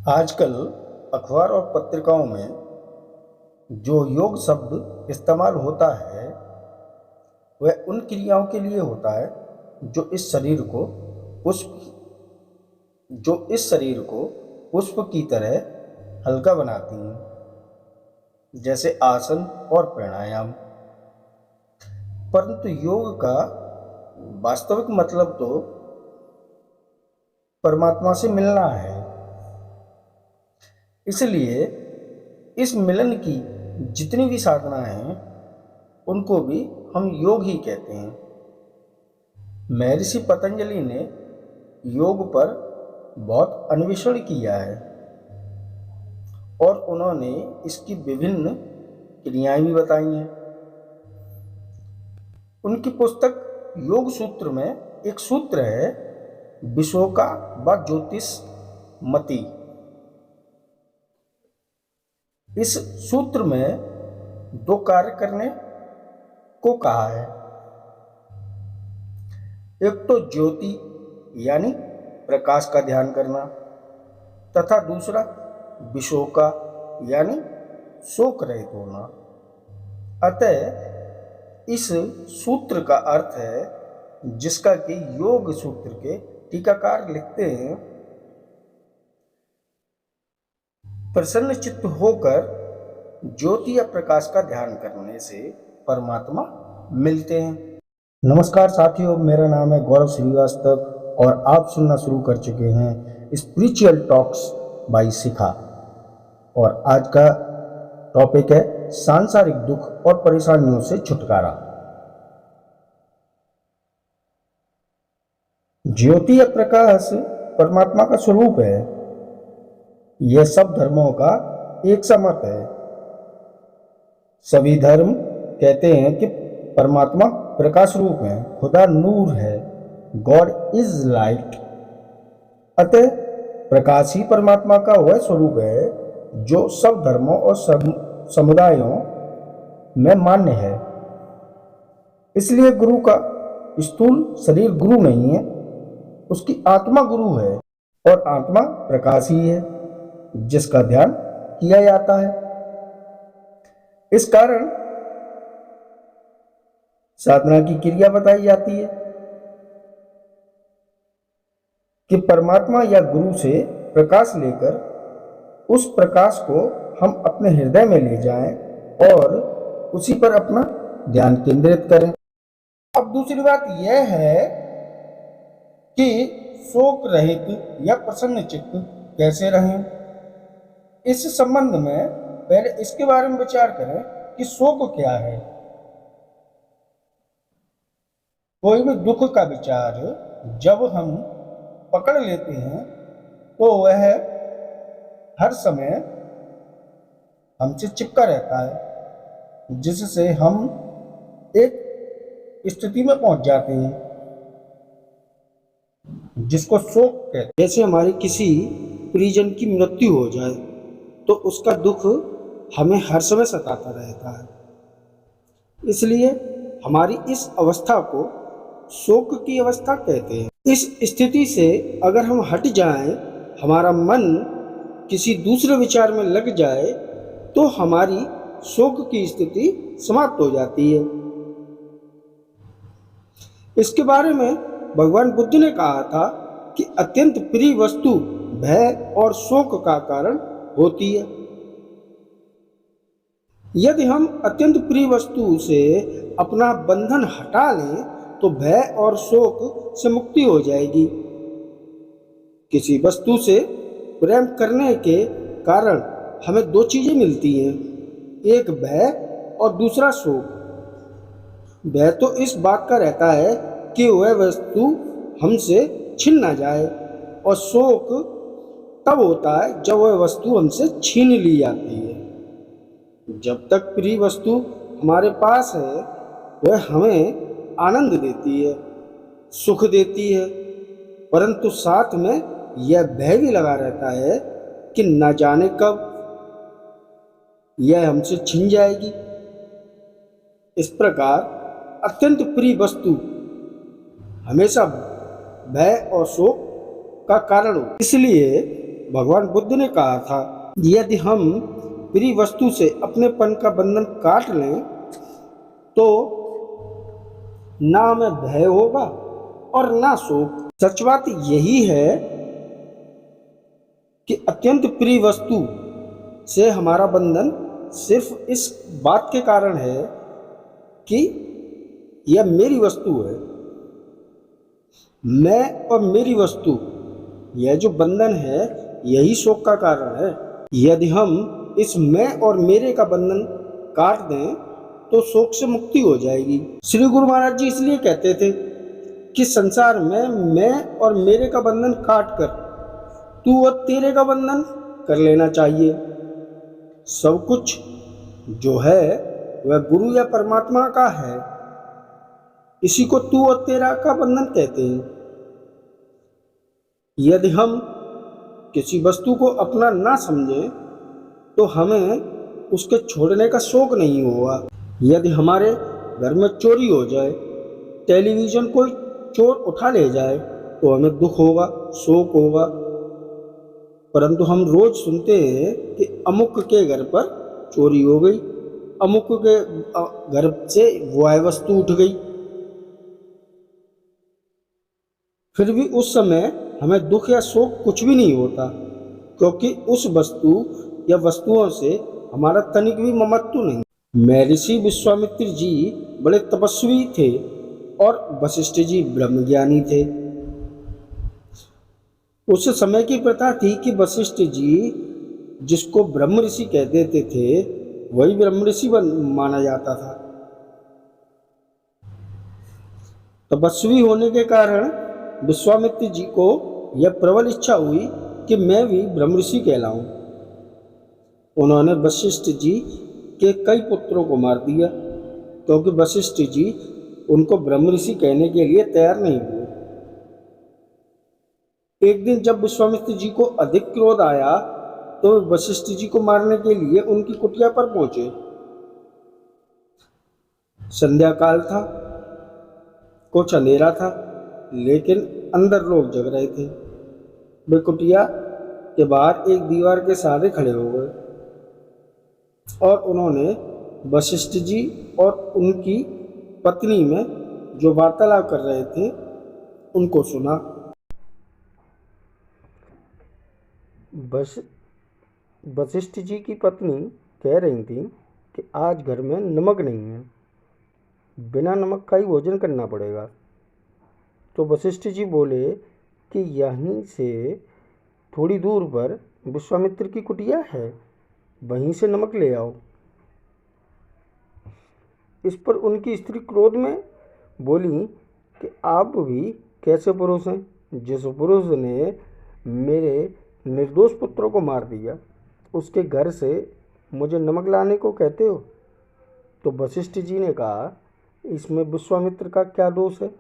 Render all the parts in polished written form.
आजकल अखबार और पत्रिकाओं में जो योग शब्द इस्तेमाल होता है वह उन क्रियाओं के लिए होता है जो इस शरीर को पुष्प पुष्प की तरह हल्का बनाती हैं, जैसे आसन और प्राणायाम। परंतु योग का वास्तविक मतलब तो परमात्मा से मिलना है। इसलिए इस मिलन की जितनी भी साधनाएं हैं उनको भी हम योग ही कहते हैं। महर्षि पतंजलि ने योग पर बहुत अन्वेषण किया है और उन्होंने इसकी विभिन्न क्रियाएं भी बताई हैं। उनकी पुस्तक योग सूत्र में एक सूत्र है, विशोका व ज्योतिष मति। इस सूत्र में दो कार्य करने को कहा है। एक तो ज्योति यानी प्रकाश का ध्यान करना, तथा दूसरा विशोका यानी शोक रहित होना। अतः इस सूत्र का अर्थ है, जिसका कि योग सूत्र के टीकाकार लिखते हैं, प्रसन्न चित्त होकर ज्योति या प्रकाश का ध्यान करने से परमात्मा मिलते हैं। नमस्कार साथियों, मेरा नाम है गौरव श्रीवास्तव और आप सुनना शुरू कर चुके हैं स्पिरिचुअल टॉक्स बाय शिखा। और आज का टॉपिक है सांसारिक दुख और परेशानियों से छुटकारा। ज्योति या प्रकाश परमात्मा का स्वरूप है। यह सब धर्मों का एक सा मत है। सभी धर्म कहते हैं कि परमात्मा प्रकाश रूप है, खुदा नूर है, गॉड इज लाइट। अतः प्रकाश ही परमात्मा का वह स्वरूप है जो सब धर्मों और सब समुदायों में मान्य है। इसलिए गुरु का स्थूल शरीर गुरु नहीं है, उसकी आत्मा गुरु है और आत्मा प्रकाश ही है जिसका ध्यान किया जाता है। इस कारण साधना की क्रिया बताई जाती है कि परमात्मा या गुरु से प्रकाश लेकर उस प्रकाश को हम अपने हृदय में ले जाएं और उसी पर अपना ध्यान केंद्रित करें। अब दूसरी बात यह है कि शोक रहित या प्रसन्न चित्त कैसे रहें। इस संबंध में पहले इसके बारे में विचार करें कि शोक क्या है। कोई भी दुख का विचार जब हम पकड़ लेते हैं तो वह हर समय हमसे चिपका रहता है, जिससे हम एक स्थिति में पहुंच जाते हैं जिसको शोक कहते हैं। जैसे हमारी किसी परिजन की मृत्यु हो जाए तो उसका दुख हमें हर समय सताता रहता है। इसलिए हमारी इस अवस्था को शोक की अवस्था कहते हैं। इस स्थिति से अगर हम हट जाएं, हमारा मन किसी दूसरे विचार में लग जाए तो हमारी शोक की स्थिति समाप्त हो जाती है। इसके बारे में भगवान बुद्ध ने कहा था कि अत्यंत प्रिय वस्तु भय और शोक का कारण होती है। यदि हम अत्यंत प्रिय वस्तु से अपना बंधन हटा लें तो भय और शोक से मुक्ति हो जाएगी। किसी वस्तु से प्रेम करने के कारण हमें दो चीजें मिलती हैं, एक भय और दूसरा शोक। भय तो इस बात का रहता है कि वह वस्तु हमसे छिन ना जाए, और शोक तब होता है जब वह वस्तु हमसे छीन ली जाती है। जब तक प्रिय वस्तु हमारे पास है वह हमें आनंद देती है, सुख देती है, परंतु साथ में यह भय भी लगा रहता है कि न जाने कब यह हमसे छिन जाएगी। इस प्रकार अत्यंत प्रिय वस्तु हमेशा भय और शोक का कारण हो। इसलिए भगवान बुद्ध ने कहा था, यदि हम प्रिय वस्तु से अपनेपन का बंधन काट लें तो ना हमें भय होगा और ना शोक। सच बात यही है कि अत्यंत प्रिय वस्तु से हमारा बंधन सिर्फ इस बात के कारण है कि यह मेरी वस्तु है। मैं और मेरी वस्तु, यह जो बंधन है यही शोक का कारण है। यदि हम इस मैं और मेरे का बंधन काट दें तो शोक से मुक्ति हो जाएगी। श्री गुरु महाराज जी इसलिए कहते थे कि संसार में मैं और मेरे का बंधन काट कर तू और तेरे का बंधन कर लेना चाहिए। सब कुछ जो है वह गुरु या परमात्मा का है। इसी को तू और तेरा का बंधन कहते हैं। यदि हम किसी वस्तु को अपना ना समझें तो हमें उसके छोड़ने का शौक नहीं होगा। यदि हमारे घर में चोरी हो जाए, टेलीविज़न कोई चोर उठा ले जाए तो हमें दुख होगा, शोक होगा। परंतु हम रोज सुनते हैं कि अमुक के घर पर चोरी हो गई, अमुक के घर से वह वस्तु उठ गई। फिर भी उस समय हमें दुख या शोक कुछ भी नहीं होता, क्योंकि उस वस्तु या वस्तुओं से हमारा तनिक भी ममत्व नहीं। महर्षि विश्वामित्र जी बड़े तपस्वी थे और वशिष्ठ जी ब्रह्मज्ञानी थे। उस समय की प्रथा थी कि वशिष्ठ जी जिसको ब्रह्म ऋषि कह देते थे वही ब्रह्म ऋषि माना जाता था। तपस्वी होने के कारण विश्वामित्र जी को यह प्रबल इच्छा हुई कि मैं भी ब्रह्म ऋषि कहलाऊं। उन्होंने वशिष्ठ जी के कई पुत्रों को मार दिया, क्योंकि वशिष्ठ जी उनको ब्रह्म ऋषि कहने के लिए तैयार नहीं हुए। एक दिन जब विश्वामित्र जी को अधिक क्रोध आया तो वशिष्ठ जी को मारने के लिए उनकी कुटिया पर पहुंचे। संध्या काल था, कुछ अंधेरा था, लेकिन अंदर लोग जग रहे थे। वे कुटिया के बाहर एक दीवार के सहारे खड़े हो गए और उन्होंने वशिष्ठ जी और उनकी पत्नी में जो वार्तालाप कर रहे थे उनको सुना। वशिष्ठ जी की पत्नी कह रही थी कि आज घर में नमक नहीं है, बिना नमक का ही भोजन करना पड़ेगा। तो वशिष्ठ जी बोले कि यहीं से थोड़ी दूर पर विश्वामित्र की कुटिया है, वहीं से नमक ले आओ। इस पर उनकी स्त्री क्रोध में बोली कि आप भी कैसे पुरुष हैं, जिस पुरुष ने मेरे निर्दोष पुत्रों को मार दिया उसके घर से मुझे नमक लाने को कहते हो। तो वशिष्ठ जी ने कहा, इसमें विश्वामित्र का क्या दोष है?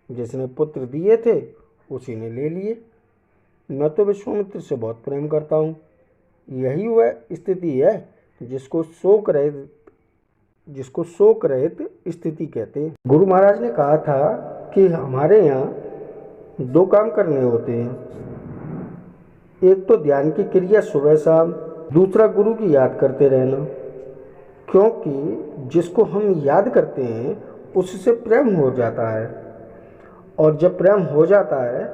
जिसने पुत्र दिए थे उसी ने ले लिए। मैं तो विश्वामित्र से बहुत प्रेम करता हूँ। यही वह स्थिति है जिसको शोक रहित स्थिति कहते हैं। गुरु महाराज ने कहा था कि हमारे यहाँ दो काम करने होते हैं, एक तो ध्यान की क्रिया सुबह शाम, दूसरा गुरु की याद करते रहना। क्योंकि जिसको हम याद करते हैं उससे प्रेम हो जाता है, और जब प्रेम हो जाता है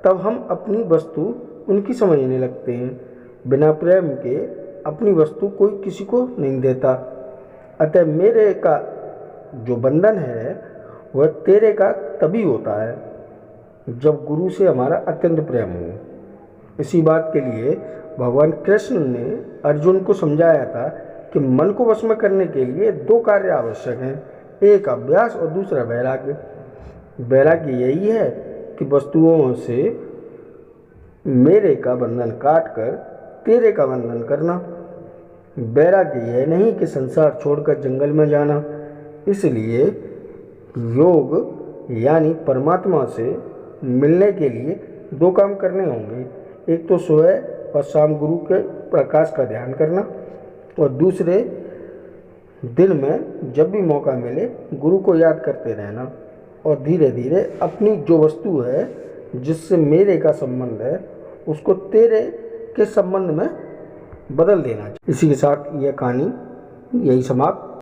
तब हम अपनी वस्तु उनकी समझने लगते हैं। बिना प्रेम के अपनी वस्तु कोई किसी को नहीं देता। अतः मेरे का जो बंधन है वह तेरे का तभी होता है जब गुरु से हमारा अत्यंत प्रेम हो। इसी बात के लिए भगवान कृष्ण ने अर्जुन को समझाया था कि मन को वश में करने के लिए दो कार्य आवश्यक हैं, एक अभ्यास और दूसरा वैराग्य। वैराग्य यही है कि वस्तुओं से मेरे का बंधन काट कर तेरे का बंधन करना। वैराग्य यह नहीं कि संसार छोड़कर जंगल में जाना। इसलिए योग यानी परमात्मा से मिलने के लिए दो काम करने होंगे, एक तो सुबह और शाम गुरु के प्रकाश का ध्यान करना, और दूसरे दिन में जब भी मौका मिले गुरु को याद करते रहना, और धीरे धीरे अपनी जो वस्तु है जिससे मेरे का संबंध है उसको तेरे के संबंध में बदल देना चाहिए। इसी के साथ यह कहानी यही समाप्त।